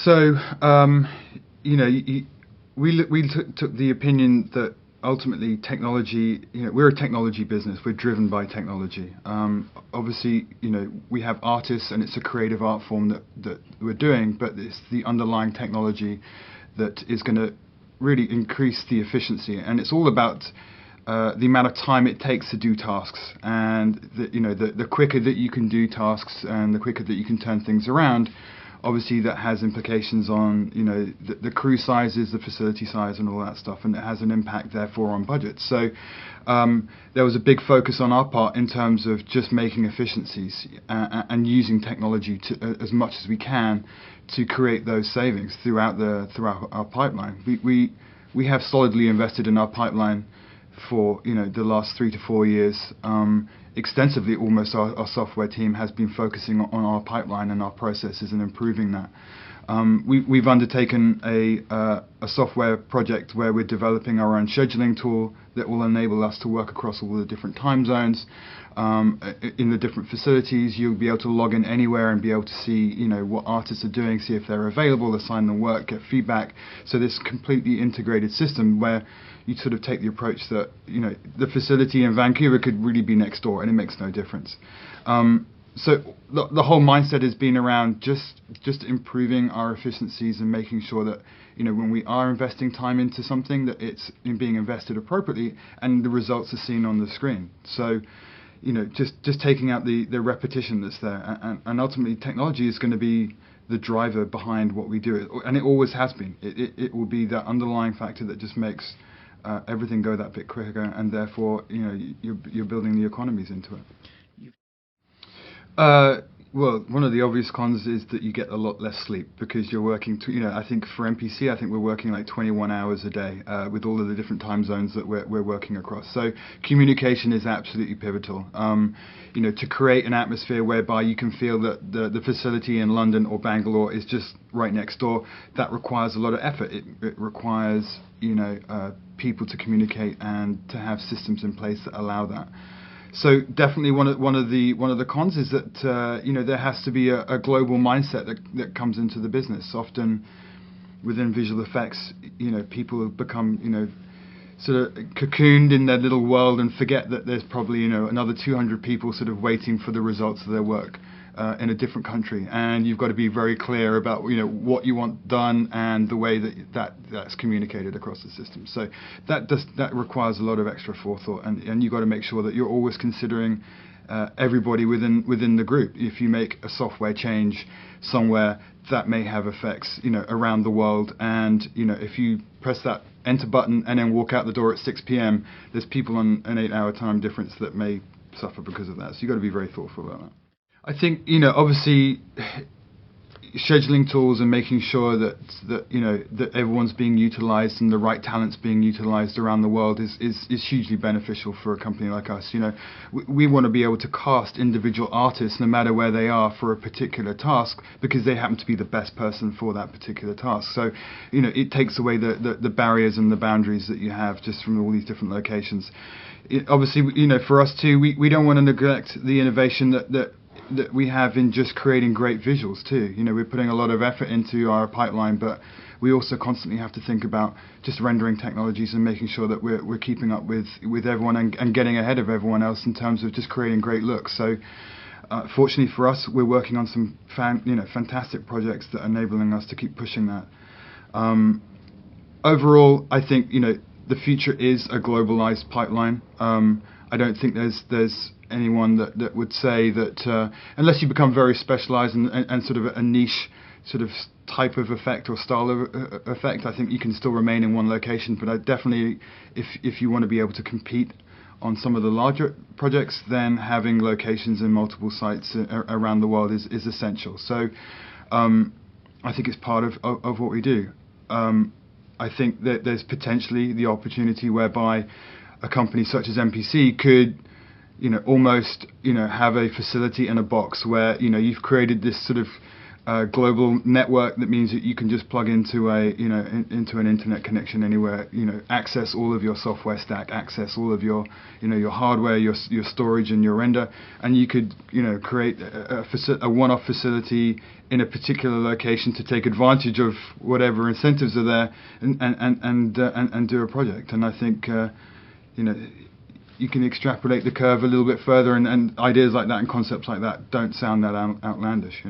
So, we took the opinion that ultimately technology, we're a technology business. We're driven by technology. Obviously, we have artists and it's a creative art form that we're doing, but it's the underlying technology that is going to really increase the efficiency. And it's all about the amount of time it takes to do tasks, and the quicker that you can do tasks and the quicker that you can turn things around. Obviously, that has implications on the crew sizes, the facility size, and all that stuff, and it has an impact therefore on budgets. So there was a big focus on our part in terms of just making efficiencies and using technology to as much as we can to create those savings throughout our pipeline. We have solidly invested in our pipeline for the last 3 to 4 years. Extensively, almost our software team has been focusing on our pipeline and our processes and improving that. We've undertaken a software project where we're developing our own scheduling tool that will enable us to work across all the different time zones. In the different facilities, you'll be able to log in anywhere and be able to see what artists are doing, see if they're available, assign them work, get feedback. So this completely integrated system where you sort of take the approach that the facility in Vancouver could really be next door and it makes no difference. So the whole mindset has been around just improving our efficiencies and making sure that when we are investing time into something, that it's being invested appropriately and the results are seen on the screen. So just taking out the repetition that's there, and ultimately technology is going to be the driver behind what we do, and it always has been. It will be that underlying factor that just makes everything go that bit quicker, and therefore you're building the economies into it. Well, one of the obvious cons is that you get a lot less sleep because you're working. I think for MPC, we're working like 21 hours a day with all of the different time zones that we're working across. So communication is absolutely pivotal. To create an atmosphere whereby you can feel that the facility in London or Bangalore is just right next door. That requires a lot of effort. It requires people to communicate and to have systems in place that allow that. So definitely one of the cons is that there has to be a global mindset that comes into the business. Often within visual effects, people have become sort of cocooned in their little world and forget that there's probably another 200 people sort of waiting for the results of their work in a different country, and you've got to be very clear about what you want done and the way that's communicated across the system. So that requires a lot of extra forethought, and you've got to make sure that you're always considering everybody within the group. If you make a software change somewhere, that may have effects around the world, and if you press that enter button and then walk out the door at 6 p.m., there's people on an 8-hour time difference that may suffer because of that. So you've got to be very thoughtful about that. I think obviously scheduling tools and making sure that everyone's being utilized and the right talent's being utilized around the world is hugely beneficial for a company like us. We want to be able to cast individual artists no matter where they are for a particular task because they happen to be the best person for that particular task. So it takes away the barriers and the boundaries that you have just from all these different locations. Obviously, for us too, we don't want to neglect the innovation that we have in just creating great visuals too. We're putting a lot of effort into our pipeline, but we also constantly have to think about just rendering technologies and making sure that we're keeping up with everyone and getting ahead of everyone else in terms of just creating great looks. So fortunately for us, we're working on some fantastic projects that are enabling us to keep pushing that. Overall, I think the future is a globalized pipeline. I don't think there's anyone that would say that unless you become very specialized and sort of a niche sort of type of effect or style of effect, I think you can still remain in one location. But I definitely, if you want to be able to compete on some of the larger projects, then having locations in multiple sites around the world is essential. So I think it's part of what we do. I think that there's potentially the opportunity whereby a company such as MPC could almost have a facility in a box where you've created this sort of global network that means that you can just plug into into an internet connection anywhere, access all of your software stack, access all of your your hardware, your storage and your render, and you could create a one-off facility in a particular location to take advantage of whatever incentives are there, and do a project. And I think you can extrapolate the curve a little bit further, and ideas like that and concepts like that don't sound that outlandish.